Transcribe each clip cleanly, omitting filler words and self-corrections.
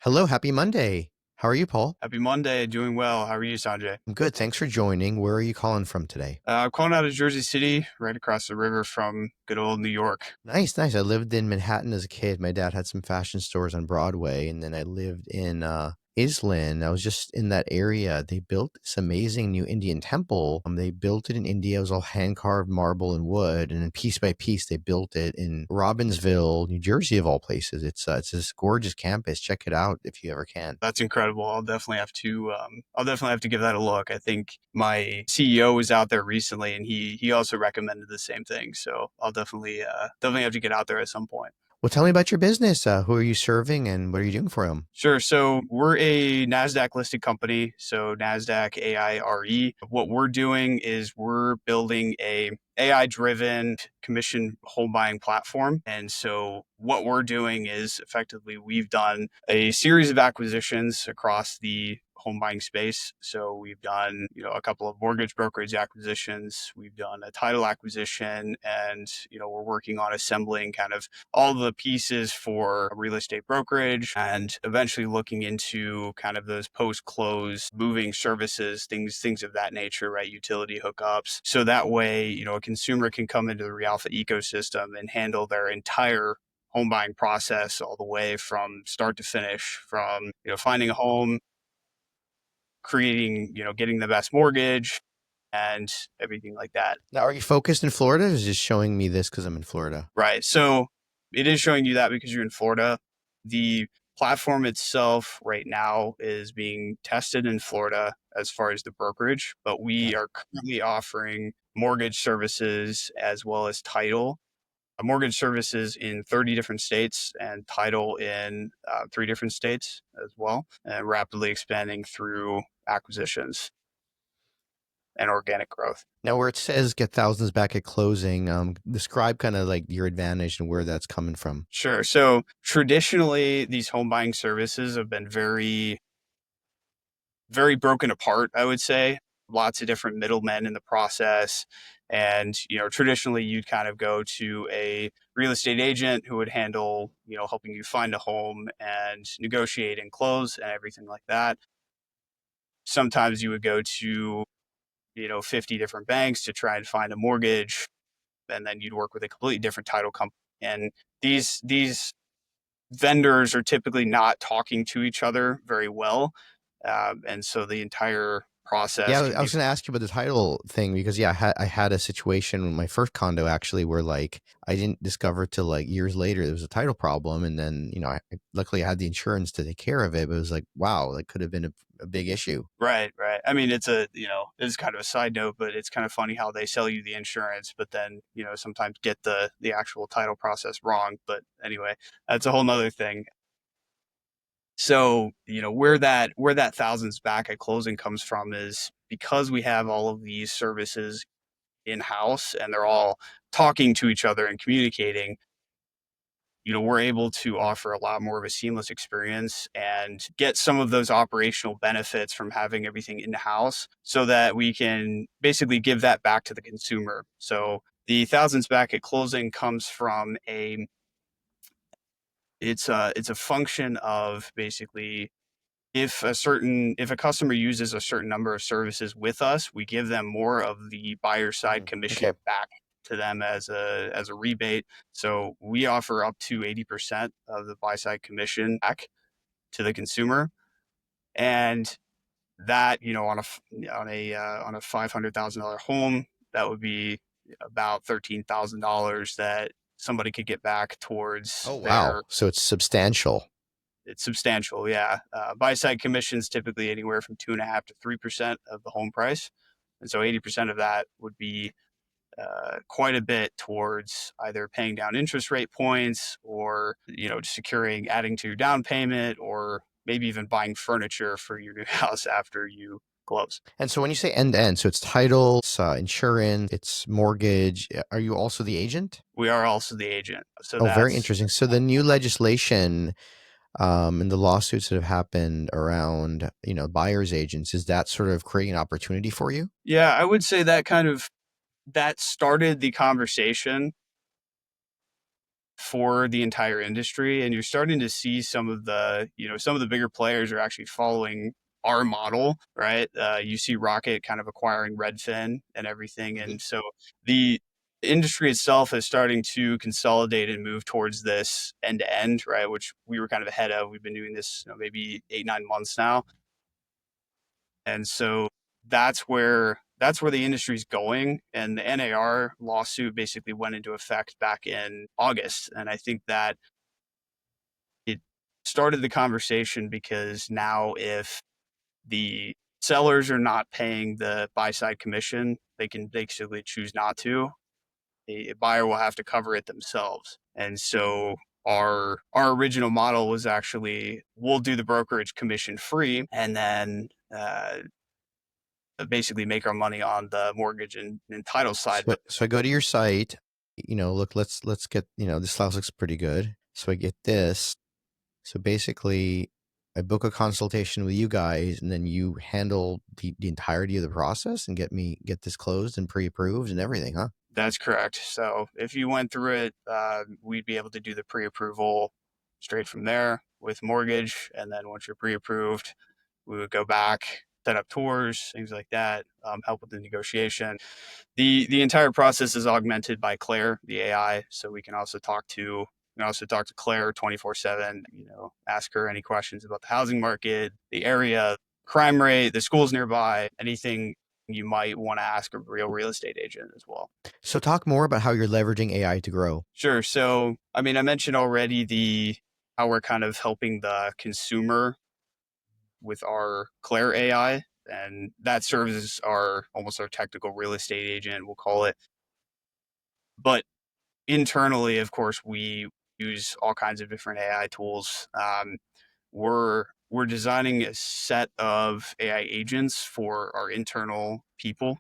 Hello, happy Monday. How are you, Paul? Happy Monday. Doing well. How are you, Sanjay? I'm good. Thanks for joining. Where are you calling from today? I'm calling out of Jersey City, right across the river from good old New York. Nice, nice. I lived in Manhattan as a kid. My dad had some fashion stores on Broadway, and then I lived in Island. I was just in that area. They built this amazing new Indian temple. They built it in India. It was all hand carved marble and wood, and then piece by piece they built it in Robbinsville, New Jersey, of all places. It's this gorgeous campus. Check it out if you ever can. That's incredible. I'll definitely have to give that a look. I think my CEO was out there recently, and he also recommended the same thing. So I'll definitely have to get out there at some point. Well, tell me about your business. Who are you serving, and what are you doing for them? Sure. So we're a NASDAQ listed company. So NASDAQ AIRE. What we're doing is we're building a AI driven commission home buying platform. And so what we're doing is effectively we've done a series of acquisitions across the home buying space. So we've done, a couple of mortgage brokerage acquisitions, we've done a title acquisition, and, we're working on assembling kind of all the pieces for real estate brokerage and eventually looking into kind of those post-close moving services, things of that nature, right? Utility hookups. So that way, a consumer can come into the reAlpha ecosystem and handle their entire home buying process all the way from start to finish, from, finding a home, creating, getting the best mortgage and everything like that. Now, are you focused in Florida? Or is it just showing me this because I'm in Florida? Right. So it is showing you that because you're in Florida. The platform itself right now is being tested in Florida as far as the brokerage, but we Okay. are currently offering mortgage services as well as title. Mortgage services in 30 different states and title in 3 different states as well, and rapidly expanding through acquisitions and organic growth. Now, where it says get thousands back at closing, describe kind of like your advantage and where that's coming from. Sure. So traditionally, these home buying services have been very, very broken apart, I would say. Lots of different middlemen in the process. And, traditionally you'd kind of go to a real estate agent who would handle, helping you find a home and negotiate and close and everything like that. Sometimes you would go to, 50 different banks to try and find a mortgage, and then you'd work with a completely different title company. And these vendors are typically not talking to each other very well. And so the entire Yeah, process can I be was going to ask you about the title thing because yeah, I had a situation with my first condo actually where like I didn't discover till like years later there was a title problem, and then luckily I had the insurance to take care of it. But it was like wow, that could have been a big issue. right, right. I mean, it's kind of a side note, but it's kind of funny how they sell you the insurance, but then, sometimes get the actual title process wrong. But anyway, that's a whole nother thing. So, where that thousands back at closing comes from is because we have all of these services in house and they're all talking to each other and communicating. We're able to offer a lot more of a seamless experience and get some of those operational benefits from having everything in house so that we can basically give that back to the consumer. So the thousands back at closing comes from it's a function of basically if a customer uses a certain number of services with us, we give them more of the buyer side commission Okay. back to them as a rebate. So we offer up to 80% of the buy side commission back to the consumer, and that on a $500,000 home, that would be about $13,000 that somebody could get back towards Oh their. wow, so it's substantial. It's substantial, yeah. Buy side commissions typically anywhere from 2.5% to 3% of the home price, and so 80% of that would be quite a bit towards either paying down interest rate points or securing, adding to your down payment, or maybe even buying furniture for your new house after you close. And so when you say end to end, so it's title, it's insurance, it's mortgage. Are you also the agent? We are also the agent, so Oh, very that's interesting. So the new legislation and the lawsuits that have happened around, buyers agents, is that sort of creating an opportunity for you? yeah. I would say that started the conversation for the entire industry. And you're starting to see some of the bigger players are actually following our model, right? You see Rocket kind of acquiring Redfin and everything. Mhm. And so the industry itself is starting to consolidate and move towards this end to end, right? Which we were kind of ahead of. We've been doing this, maybe 8, 9 months now. And so that's where the industry's going. And the NAR lawsuit basically went into effect back in August. And I think that it started the conversation because now if the sellers are not paying the buy side commission, they can basically choose not to. A buyer will have to cover it themselves. And so our original model was actually we'll do the brokerage commission free, and then basically make our money on the mortgage and title side. So, But so I go to your site, look, let's get, this house looks pretty good. So I get this. So basically, I book a consultation with you guys, and then you handle the entirety of the process and get this closed and pre-approved and everything, huh? that's correct. So if you went through it, we'd be able to do the pre-approval straight from there with mortgage. And then once you're pre-approved, we would go back, set up tours, things like that, help with the negotiation. The entire process is augmented by Claire, the AI. So we can also talk to Claire 24/7. Ask her any questions about the housing market, the area, crime rate, the schools nearby, anything you might want to ask a real estate agent as well. So talk more about how you're leveraging AI to grow. Sure. So, I mean, I mentioned already the how we're kind of helping the consumer with our Claire AI, and that serves as our almost our technical real estate agent, we'll call it. But internally, of course, we use all kinds of different AI tools. We're designing a set of AI agents for our internal people.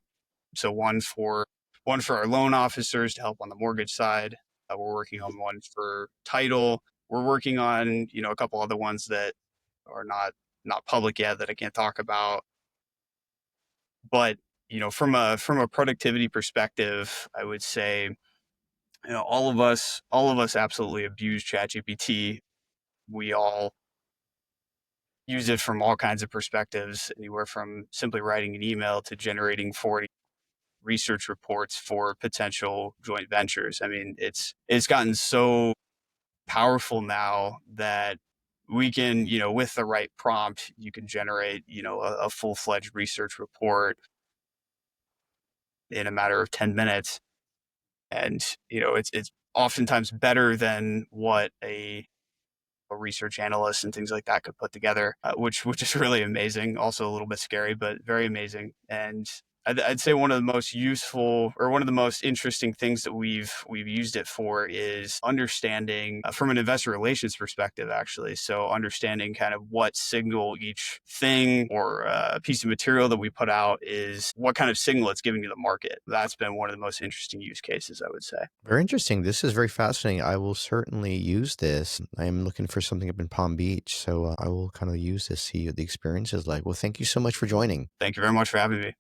So one for our loan officers to help on the mortgage side. We're working on one for title. We're working on a couple other ones that are not public yet that I can't talk about. But from a productivity perspective, I would say all of us absolutely abuse ChatGPT. We all use it from all kinds of perspectives, anywhere from simply writing an email to generating 40 research reports for potential joint ventures. I mean, it's gotten so powerful now that we can, with the right prompt, you can generate, a full-fledged research report in a matter of 10 minutes. And, it's oftentimes better than what a research analyst and things like that could put together, which is really amazing. Also a little bit scary, but very amazing. And I'd say one of the most useful or one of the most interesting things that we've used it for is understanding from an investor relations perspective, actually. So understanding kind of what signal each thing or piece of material that we put out is, what kind of signal it's giving to the market. That's been one of the most interesting use cases, I would say. Very interesting. This is very fascinating. I will certainly use this. I am looking for something up in Palm Beach, so I will kind of use this, see what the experience is like. Well, thank you so much for joining. Thank you very much for having me.